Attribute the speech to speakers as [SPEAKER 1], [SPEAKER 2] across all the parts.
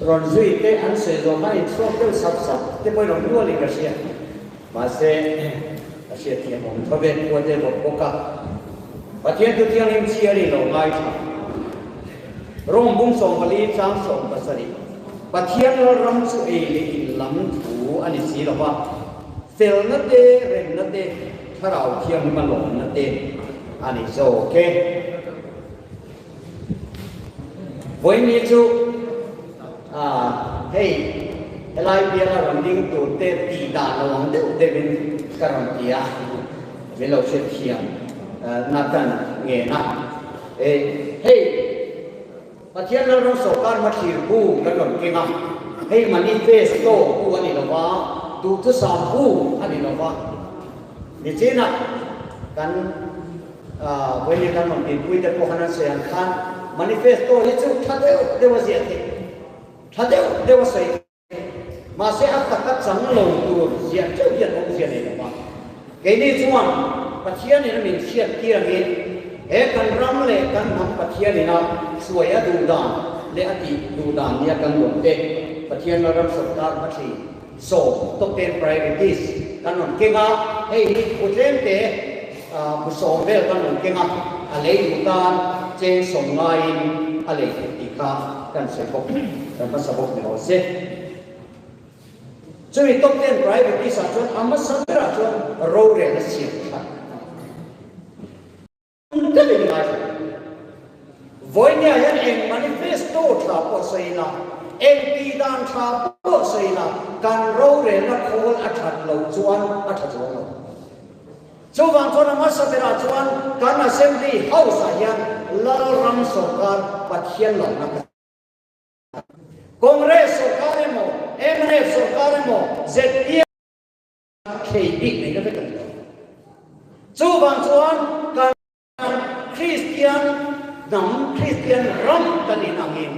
[SPEAKER 1] ron zui te an se zo mai so te sap sap te poi ron lu li ka sia ma se ka sia ti mong tho be ko te bo ka pa thiên tu tiang lim chia ri lo ngai tha rong bung song pali chang song pasari pa thiên lo ram su e li lam thu ani si lo wa fel na te rem na te tharau thiang ma lo na te ani so ke voi mi chu hey elai bia la ram ding tu te ti da lo ang te bin karam tia ve lo se thiang na kan nge na hey pa thiên lo ram so kar ma thir bu kan ron ke nga hey manifesto ku ani lo wa tu tu sa bu ani lo wa ni che na kan voi ni kan mon ti pui te ko hana se an khan manifesto hi chu thadeu dewa sia the thadeu dewa sai ma se ak tak chang lo tu sia chau hian ong sia nei ba ke ni chuan pathian ni min sia ki ra nge e kan ram le kan nam pathian ni na suaya du da le ati du da ni kan lo te pathian ram sarkar pathi so to ten priorities kan on ke nga hey ni ko tlem te bu so vel kan on ke nga alei du ta chen song ngai alei ti kha kan se bok kan pa sa bok ni ho se chui top ten priorities a chon amma sabra chon ro re la si kha te ni mai voi nya yan en manifesto tha po sei na en ti dan tha po sei na kan ro re na khol a that lo chuan a tha chuan lo chu wang chon amma sabra chuan kan assembly house a yan lal ram sarkar pathian lo na Congress sarkar mo MNF sarkar mo ZPM KB ni ka kan chu wang chuan kan Christian ram kan in angin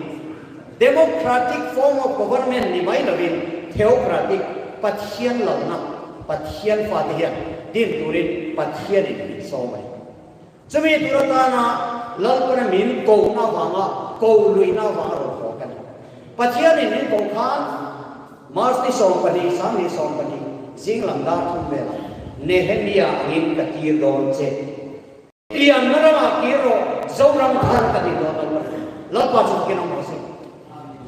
[SPEAKER 1] democratic form of government ni mai lovin theocratic pathian lo na pathian fatihan din turin pathian ni so mai chumi turatana lalpana min ko na wanga ko lui na wanga ro ko kan pathian ni ko khan mars ni song pani sam ni song pani singlam da thum bela nehemia angin ka tir don che ian marama kiro zoram khan ka di don lapa chu kinong mo se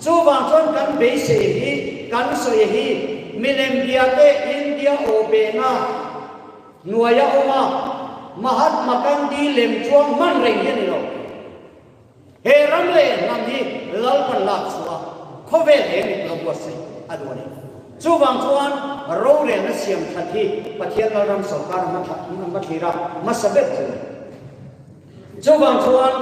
[SPEAKER 1] chu wang chon kan be se hi kan so hi milem biate india obena nuaya oma Mahatma Gandhi lem chuang man reng hian ni lo he ram le nam hi lal pan lak suwa khovel he ni lo wa se adwani chu wang chuan ro re na siam thathi pathian ram sarkar ma thira ma sabet chu wang chuan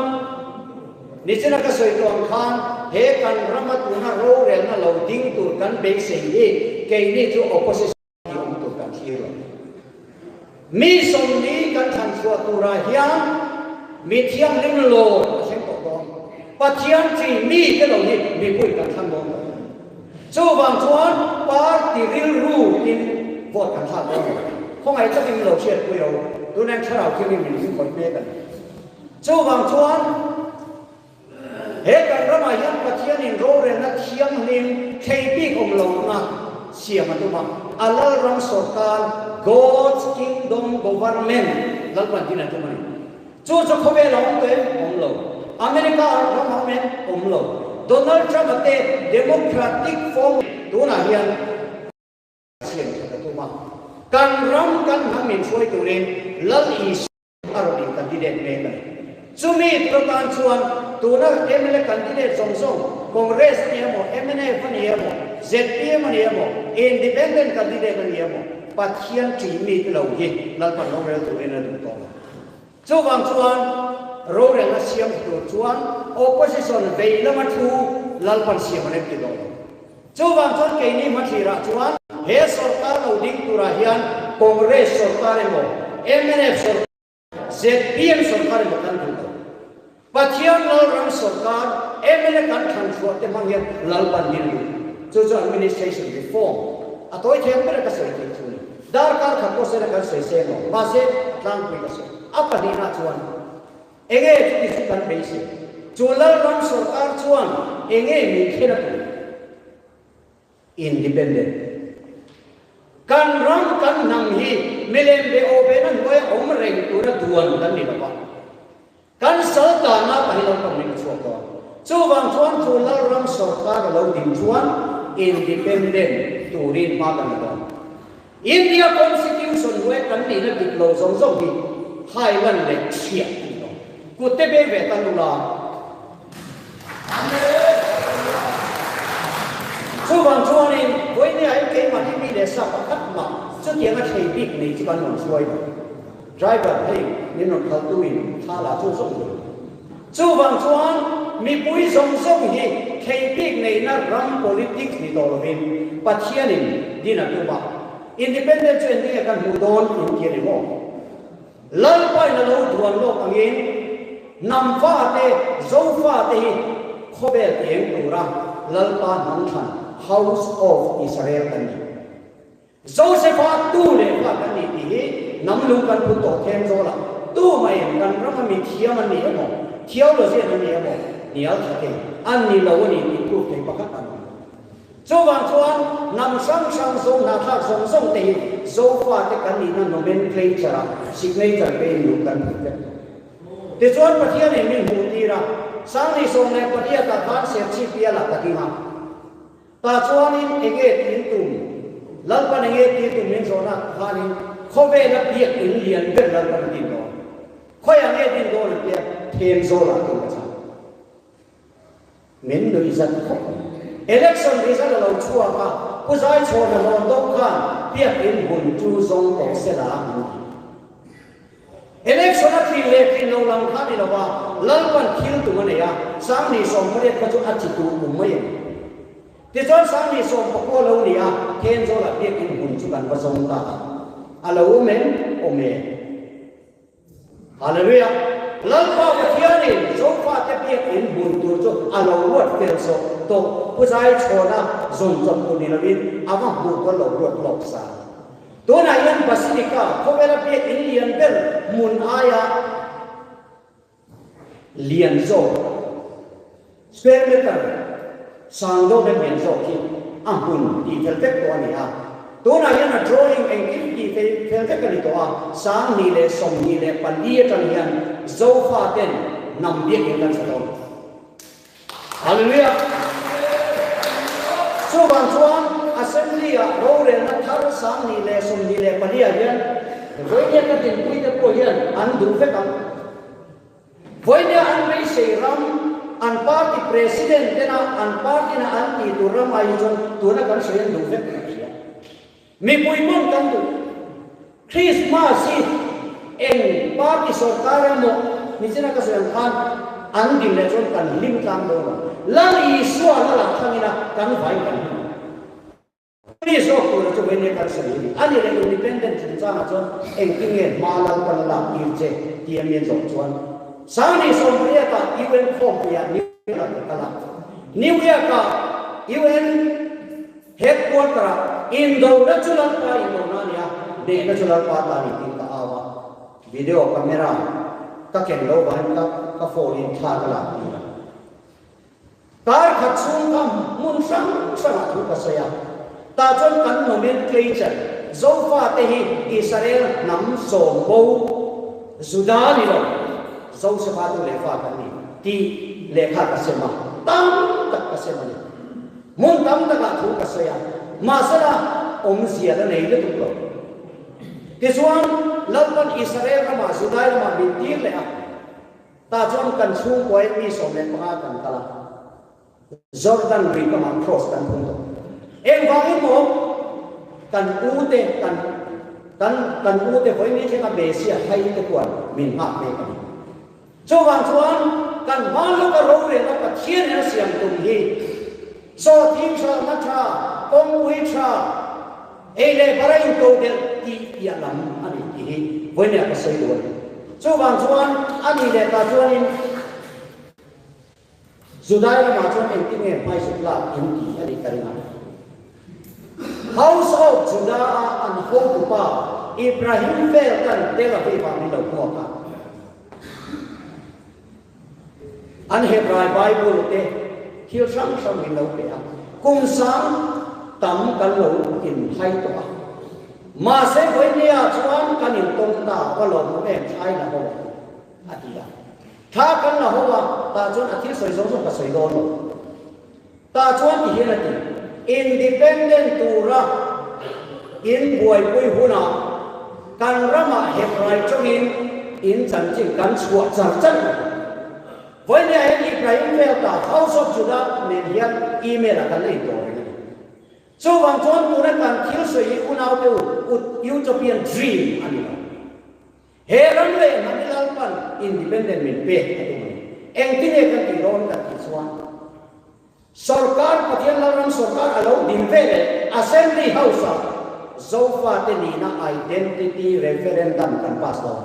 [SPEAKER 1] ni chena ka soi to khan he kan ramatuna ro re na lo ding tur kan be se hi ke ni chu opposition ni tur kan thira mi som ni kan than chua tura hian mi thiam lim lo sem to do pathian chi mi ke lo ni mi pui kan than bo chu wang chuan party ril ru in vote kan than bo khong ai cha lim lo chiat pui lo tu nan tharau ki mi min khoi me kan chu wang chuan he kan rama hian pathian in ro re na thiam lim theipi om lo na siam tu ma alal ram sarkar God's kingdom government lalpan din tu mani chu chu khobe long te om lo America government om lo Donald Trump te democratic form tu na hian siam tu ma kan ram kan hamin soi tu ren lal is arodi candidate me kan chumi protan chuan tu na MLA candidate song song Congress ni mo MNF ni mo ZPM ni mo independent candidate ni mo pathian chi mi lo hi lalpan lo re tu ena tu to chu wang chuan ro re na siam tu chuan opposition ve lama thu lalpan siam ne ki do chu wang chuan ke ni ma thira chuan he sarkar lo ding tu ra hian Congress sarkar mo MNF sarkar ZPM sarkar mo kan tu pathian lo ram sarkar MNA kan than chuat te mang hian lalpan ni chu chu administration reform atoi them per ka sai ti chu dar kar kha ko se ka sai se no ma se tlang pi ka se apani na chuan enge ti su kan be se chu lal ram sarkar chuan enge mi khera tu independent kan ram kan nang hi milem be obe nan boy om reng tu na duan kan ni ba kan sarta na pa hilang pang ni so ko chu wang chuan chu la ram sarkar lo din chuan independent tu rin ma kan ba India Constitution we kan ni na dik lo zong zong hi Highland le chia ku te be ve tan la chu wang chuan ni với ni ai ke ma ni le sa pa khat ma chu tiang a thei big ni chi ban non suai driver hey ni non khal tu in tha la chu song chu wang chuan mi pui zong zong hi thei big nei na ram politics ni to lo bin pathian in dina tu ba independent chen ni kan mu don in ki ni mo lal pai na lo duan lo angin nam fa te zo fa te khobe tiang tu ra lal pa nam than House of Israel kan ni Joseph tu le fa kan ni ti nam lu kan pu to them zo la tu mai kan ram mi thia man ni mo thiau lo se ni mo ni al thake an ni lo ni ni pu te pakhat an zo wang chuan nam sang sang zo na thak song song te zo fa te kan ni na nomenclature signature pe lu kan te chuan pathian ni min hu ti ra sang ni song ne pathia ta khan se chi pia la ta ki ma ta chuan in ege tin tum lal pan ege tin tum min zo na khanin khobe na piak in lian ber lal pan tin do khoi ang e tin do le pia them zo la tu ka cha min noi zat kho election result lo chua ka ku zai cho na lo do khan piak in bun chu zong to se la election a thi le tin lo lang kha ni lo ba lal pan thil tu ma ne ya sang ni som mo le ka chu a chi tu mu mai Ti chuan sang ni som ko lo ni a ken zo la piak in bun chu kan ba zong ta alo men o me hallelujah lal pa ka thiani zo fa te piak in bun tu chu alo ruat tel so to ku zai chona zon zon tu ni labin ama bu ko lo ruat lok sa to na yan basilica ko bela piak in lian bel mun aya lian zo square meter sang do ben ben zo ki ampun di tel tek to ni a to na yan drawing en ki di tel tek ni to a sang ni le som ni le pan di tan yan zo fa ten nam bi ki lan sa do hallelujah so ban chuan assembly a ro le na thar sang ni le som ni le pan di yan voi ne ka tin pui te po yan an du fe ka voi ne an mai sei ram an party president tena an party na anti tu ramai jon tu na kan soyan du fe mi pui mon kan tu Christmas si en party sarkar mo ni sina ka soyan khan an din le jon kan lim kam do lang I so na la thangina kan vai kan ni so ko to ben kan sai ani le independent chin cha ma jon en king ma la kan la ki che tiam yen zo chuan sang ni som priya ka UN form ya ni kala new year ka UN headquarter Indo natural pa Indonesia de natural pa ta ni tin ka awa video camera ka ken lo ba ka phone in tha ka la ni tar khat sung kam mun sang sang thu ka saya ta chon kan nomenclature zo fa te hi Israel nam som bo Juda ni lo zo se fa tu le fa kan ni ti le kha ka sema tam tak ka sema ni mun tam tak ka thu ka saya masala om sia da nei le tu lo ti suan lalpan Israel ka ma Juda ma bin ti le a ta chon kan chung koi mi som le pa kan kala Jordan River ma cross kan pun to en wangin mo kan ute kan ute voi ni che ka besia hai te kwan min ha me ka cho wang chuan kan malu ka ro le na ka thien na siam tum hi so thim sa na tha kong ui tha e le barai to del ti ya lam ani ti hi voi ne ka sai do cho wang chuan ani le ta chuan in Judai ma chuan en ti nge mai su la in ti ani ka ringa House of Judah and Hokupa Ibrahim fel kan tela pe pa ni lo ko ka an Hebrew Bible te thil sang sang ni lo pe a kum sang tắm kan lo in hay to mà sẽ với nia chuan kan in tông ta và lo mu em chai na ho atia tha kan na ho wa ta chuan athil soi zo ka soi don ta chuan ti hian ati independent tura in buai pui huna kan rama hebrai chongin in chan ching kan chuak char chan với nia he Ibrahim vel ta House of Judah ne hian email kan nei to so wang chuan tu na kan thil soi unau tu utopian dream ani he ram le manilal pan independent min pe eng tine kan ti ron kan ti chuan sarkar pathian lam sarkar alo din ve assembly house zofa te ni na identity referendum kan pass lo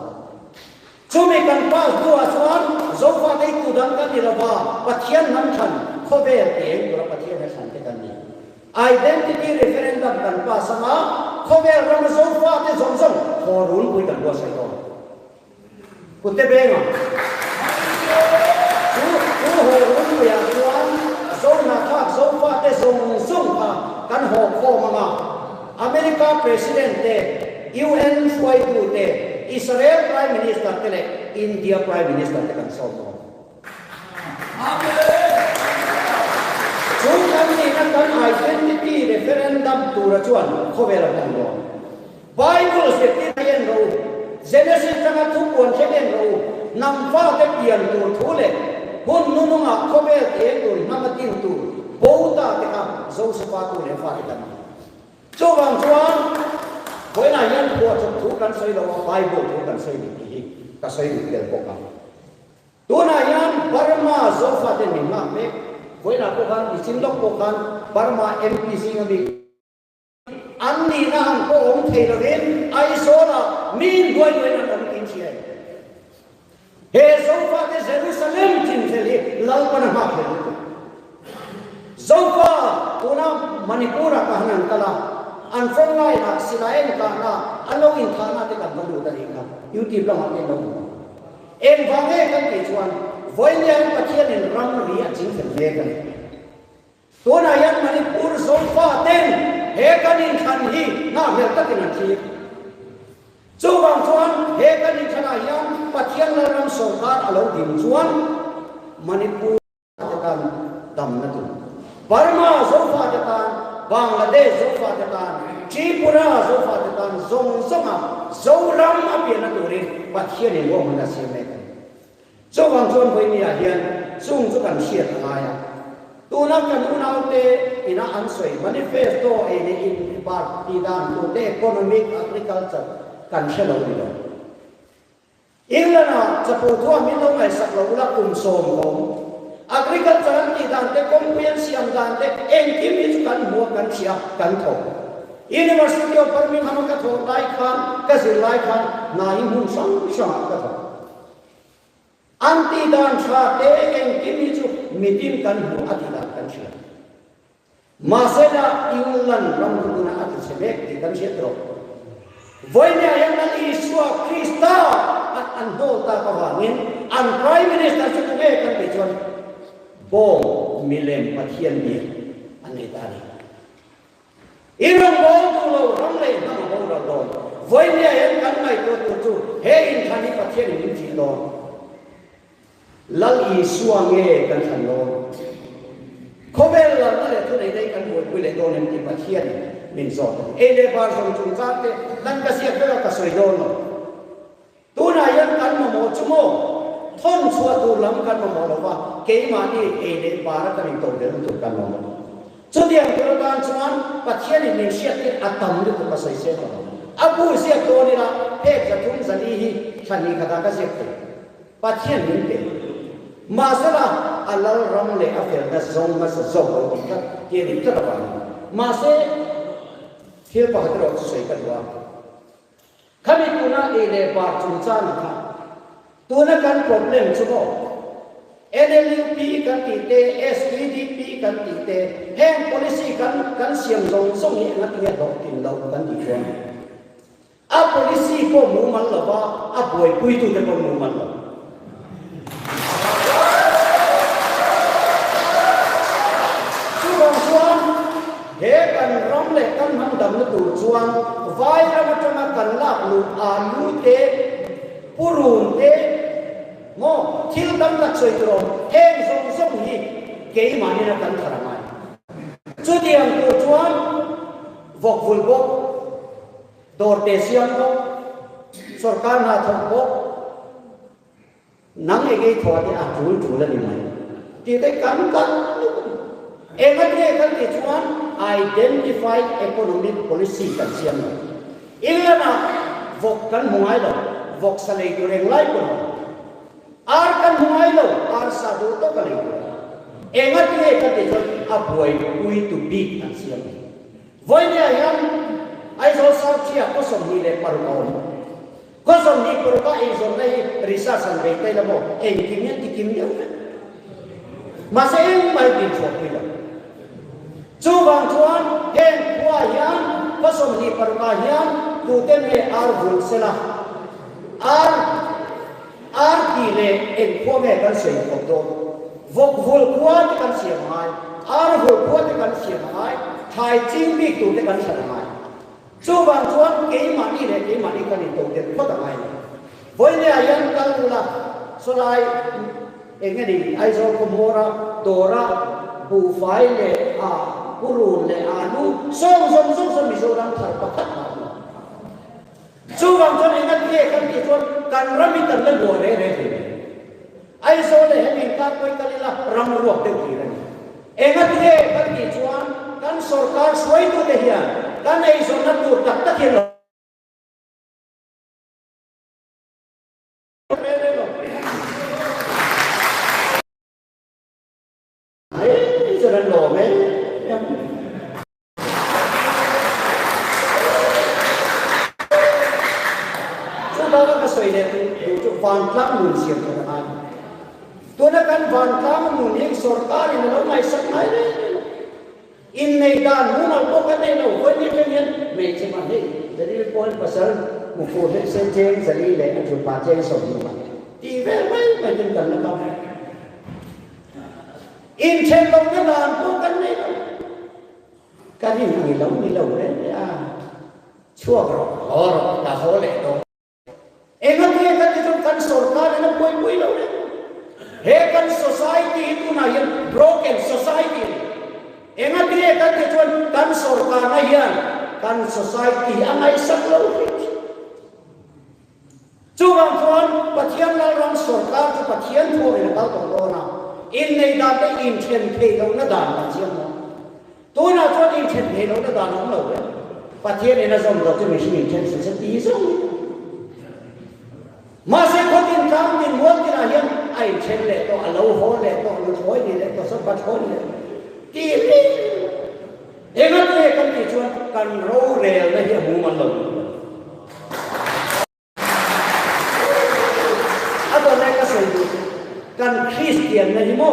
[SPEAKER 1] chumi kan pass do chuan zofa te ku dan kan ni lawa pathian nam than khobe te ura pathian he san te kan ni identity referendum kan pass ma khobe ram zofa te zong zong horun pui kan bo sai do kutte benga tu horun pui ya chuan zona thak zofa te zong zong pa kan ho kho ma America president te UN foi tu te Israel prime minister te le India prime minister te kan so chúng ta nghĩ rằng cái identity referendum tu ra chuan khobe la kan lo Bible se ti hayen ro Genesis tanga thu kon kheden ro nam fa te pian tu thu le hun nu nu nga khobe te tu nam tin tu bouta te ka Josepha tu le fa te kan cho vang chuan với này nhân của chúng thu kan soi lo Bible thu kan soi ni ka soi ni del ko ka tu na yan Burma Josepha te ni ma me với là cô con thì xin lộc cô con Burma MPC ngami anh đi na han cô ông thầy là đến ai số là min đuôi đuôi là ông tin chia he số pha cái Jerusalem tin thế li lâu con mà thế số pha cô na Manipur cả hàng kala anh phong lai là Sinaen cả na anh lâu in thana thì cần đủ tại cả YouTube là hoàn toàn đủ em vang nghe cái gì chuan với những pathian in ram ri a ching fel ve kan to na yan Manipur so fa ten he kan in khan hi na hel ta kin thi chu wang chuan he kan in khana yan pathian la ram sarkar alo dim chuan Manipur ta kan dam na tu Burma so fa ta kan Bangladesh so fa ta kan Tripura so fa ta kan zong zonga zoram a pian na tu rin pathian in wo na sim me so wang chuan với nia hian chung chu kan siat aya tu na kan unau te ina an soi manifesto e ne in party dan tu te economic agriculture kan shelo ni lo England chapu thua min lo ngai sak lo la som ko agriculture ti dan te kompuyan siam dan te eng kim ni chu kan huwa kan sia kan tho University of Birmingham ka tho lai khan ka zir lai khan na hi mun sang sang ka tho anti dan cha te eng kimi chu mitim kan hu atila kan chila masela England ram guna atu sebek ti kan chetro voine ayam na Isua Krista at an ho ta ka wangin an prime minister chu ke kan pe chon bom milem pathian ni ani tani irong bom tu lo ram le na mo lo do voine ayam kan mai to chu he in thani pathian ni chi do lal i suange kan than lo khobel la na le thu nei dei kan buat pui le do nem ti pathian min zo e le bar zong chung cha te dan ka sia ka soi do no tu na yan kan mo chumo thon chua tu lam kan mo lo wa ke ma ni e le bar ka ring to de tu kan lo chu diang ko kan chuan pathian ni min sia te atam ni ku ka soi se no abu sia to ni la e ka thum zali hi thani kha ka sia te pathian ni pe masala alal ram le afel da zong mas zong ko ka ke ni ta ba ma se thil pa hatro sei kan wa khami kuna e le ba chung chan kha tu na kan problem chu bo NLP kan ti te SPDP kan ti te heng policy kan siam zong song ni ngat nge dok tin lo kan ti chuan a policy ko mu man lo ba a boi pui tu te ko mu man lo he kan ram le kan man dam na tu chuan vai ra ma tama kan la lu alu te purun te mo thil dam la choi tro heng song song hi ke mani na kan thara mai chu diam tu chuan vok vul bok dor te siam bok sarkar na thong bok nang e thwa te a thul la ni mai ti te kan Ematnya kan kecuan identified economic policy kan siang. Ilana vok kan mungai lo, vok salai goreng lai pun. Ar kan mungai lo, ar sadu to kali. Ematnya kan kecuan avoid we to be kan siang. Voinya yang aiso sabcia kosong ni le parukaon. Kosong ni paruka aiso nai risasan bekai lamo. Engkimnya tikimnya. Masa yang mai bin fokila. Chu bang chuan hen kwa hian pasom ni parka hian tu te me ar vul sela ar ti le en ko me kan sei ko do vok vul kwa te kan sia mai ar vul kwa te kan sia mai thai ching mi tu te kan sa mai chu bang chuan ke ma ni le ke ma ni kan ni to te ko da mai voi le ayan kal la solai engeni ai zo ko mora dora bu fai le a Purun le anu song miso orang terpakat mahu. Cuma tuan ingat dia kan kan rami kan le boleh re. Ai so le hemin ka koi kalilah ram ruak te kira. Ingat dia kan tuan kan sarkar suai tu dia kan ai so na tu tak dia. Jangan lo van tlang mun siam ka an to na kan van tlang mun ek sarkar in lo mai sak mai le in nei dan mun al ko kan nei lo ko ni ken yen me che ma he dari pon pasal mu fo he sen chen zali le a tu pa chen so ni ma ti ve mai mai tin kan na ka in chen lo na dan ko kan nei lo kan ni lo le a chua ro ta ho le to Egat dia kan sarkar na poi lo ne. He kan society itu na yan broken society. Egat dia kan sarkar na yan kan society ang ay saklo. Cuma tuan patian lalong sarkar tu patian tu orang tahu corona. In nei date in chen pe lo na dan patian mo. Tu na tuan in chen pe lo na dan lo. Patian ina zom do tu mesti in chen sesati zom. Masih kotin kam din muat kira hian ai chen le to alo ho le to lu thoi ni le to sab bat hoi le ti li egat le kan ti chuan kan ro re le hi mu man lo ato le ka sei du kan Christian na hi mo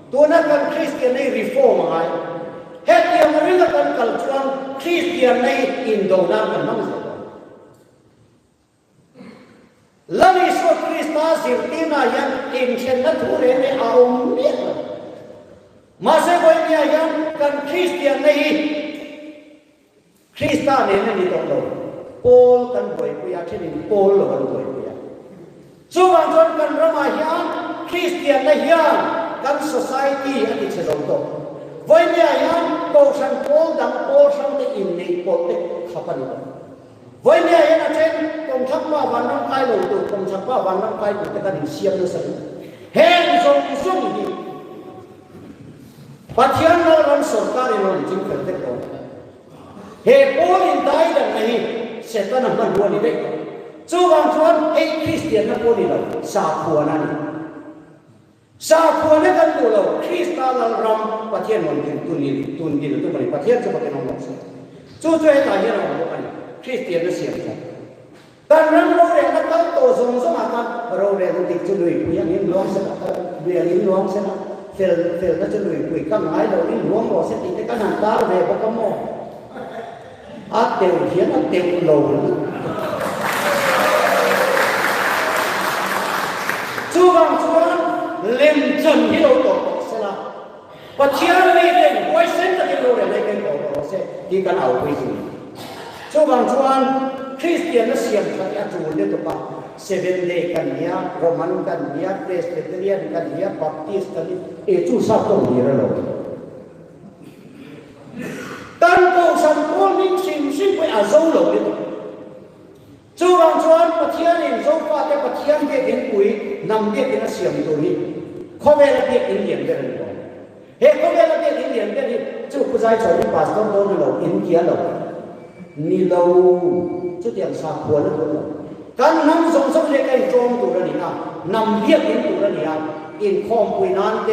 [SPEAKER 1] to na kan Christian nei reform ai het ya maringa kan kal chuan Christian nei Indo na kan nam Lani so Krista sirtina yan inchen na thure ne aum ne mase boy nya yan kan Christian nei Krista ne ni to lo Paul kan boy ku ya thini Paul lo kan boy ku ya so wan jon kan rama yan Christian na yan kan society ani che lo to boy nya yan ko san Paul dang Paul sang te in nei Paul te khapan lo với nhà hiện ở trên công thắc qua văn năm khai đầu từ công thắc qua văn năm khai của cái đình xiêm nó sẵn hẹn dùng dùng đi và thiên nó làm sổ ca thì nó chính phải thế đó hệ bố hiện tại là này sẽ ta nằm gần buồn đi đấy chú bằng chuan ấy Christian nó bố đi đâu xa phùa này xa phùa nó gần đủ đâu Christa là ram và thiên hoàn toàn tuân đi được và thiên cho cái nông nghiệp chú cho hết tại hiện nào đó Christian nó xiêm thật kan ram lo re na kal to zong zong akan ro re du tik chu lui pu yang in long se na in long se na fel na chu lui pu kam ai lo in long mo se ti te kan han ta ve ba kam mo a teu hian a teu lo chu bang chuan lem chan hi lo to se na pa chiang ni le wai sen ta ke lo re le ที่กันเอาไปดูช่วงบางช่วงคริสเตียนและเสียงขัดอาจูนเนี่ยตัวปะเซเว่นเดย์กันเนี่ยโรมันกันเนี่ยเพรสบิเทเรียนกันเนี่ยบัพติสต์กันเนี่ยจู่ซาตรงนี้แล้วการโกสันโกนิ่งสิ่งไปอาโซโลเนี่ยจู่บางช่วงปะเทียนเองโซฟาแต่ปะเทียนเด็กเองปุยนำเด็กเองเสียงตัวนี้ข้อเวลาเด็กเองเลี้ยงกันเลยเฮ้ข้อเวลาเด็กเองเลี้ยงกันนี่จู่ผู้ชายชอบที่ปาสต้องโดนเราเอ็นเกียร์เรานี่เราจุดอย่างสาขวดแล้วเราการนำส่งเด็กไอ้โจมตัวนี้นะนำเรียกเองตัวนี้นะอินคอมปุยนันเต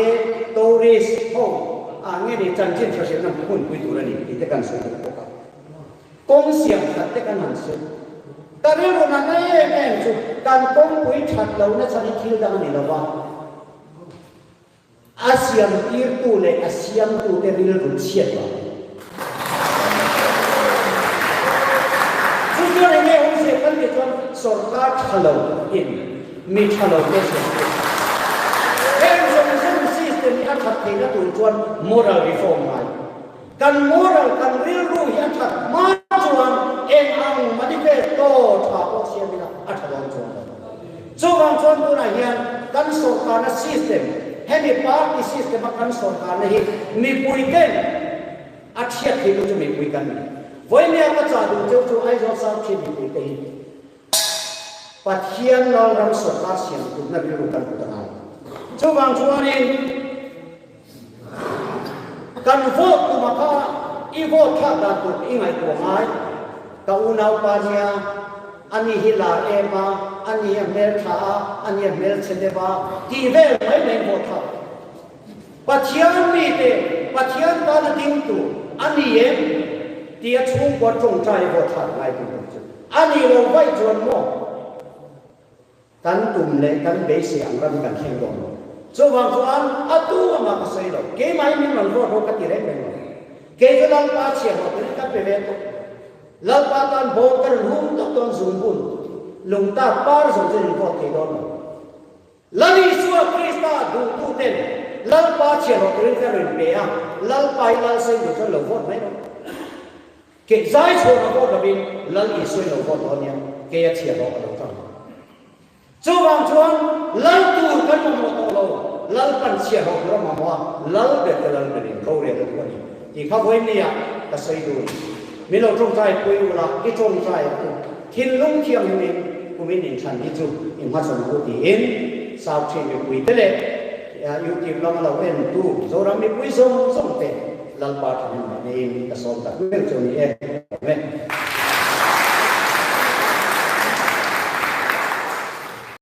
[SPEAKER 1] โตริสโฮงี้นี่จันจินเสียงนำคนปุยตัวนี้ที่จะกันส่งตัวกันกงเสียงขัดแต่กันหันเสียแต่เรื่องนั้นแม่จุดการกงปุยขัดเราเนี่ยฉันคิดดังนี้แล้วว่าอาเซียนอีร์ตูเลยอาเซียนตูเตริลรุ่นเชียร์ว่าจุดนี้เนี่ยผมเสียกันที่จวนสอดการทะเลาะอินมีทะเลาะเยอะสุดเรื่องสมัยซึ่งซิสเต็มนี้อันขัดที่นั่นตัวจวน moral reform มากัน moral กันเรื่องรู้ยันขัดมาจวนเอ็นอังมันที่เป็นโตชาวโอเชียนนี่นะอัฐบาลจวนจวนตัวไหนยันกันสอดการ systemให้มีปาร์ตี้ซิสเต็มกันสอนการนี้มีปุยกันอาเชียที่เราจะมีปุยกันวันนี้ก็จะดูเจ้าไอ้เราสาวที่มีปุยกันปัจเจียนเรารำสอนการเสียงคุณนับรู้กันตัวนั้นช่วงช่วงนี้การโหวตตัวมาค่ะอีโหวตข้าดันตัวอีไงตัวไงกับอุณาปานียอันนี้ฮิลาเอมาอันนี้เมลท่าอันนี้เมลเชเดบาที่เวลไม่เป็นโหวตท่าปัจจัยมีเตปัจจัยตอนดิ้งตัวอันนี้เองที่จะช่วยกว่าจงใจโหวตท่าไม่เป็นอันนี้เราไว้จนหมดกันตุ่มเล็กกันเบสเสียงกันกันแข่งกันส่วนส่วนอัตตัวมาก็ใส่เราเกไม่มีมันโหวตเราก็ตีเร่งไปหมดเกจะลองปัจจัยหมดเลยกันไปเวทลับปาตันโบกันหุ่นตกตอนสูงบุญลงตาปาร์สมเด็จพระเทโดนลันอิสุอาคริสต์ดูตูเต็นลับปาเชื่อเราเรื่องการเรียนเบียลับไปลับเส้นอยู่จนหลงvoteไหมเนาะเกใจโชว์เราvoteกับบินลับอิสุเราvoteตอนนี้เกยเชื่อเราเราต้องช่วงช่วงลับตูกันมาหมดเราลับปันเชื่อเราเรามาว่าลับเด็กลับเด็กเขาเรียนทุกวันที่เขาพูดนี่อ่ะก็ใส่ดูมีเราจงใจคุยเวลาที่จงใจทิ้งลุงเทียมมีกูมีหนึ่งชั้นที่จุดอิมพัสดุกูที่เอ็นสาวเชียงไปคุยแต่เล็กอยู่ที่เราเอ็นตู้โซรามีคุยส่งเต็มลัลปาทำในกระสอบตะเกียบจนเอ็น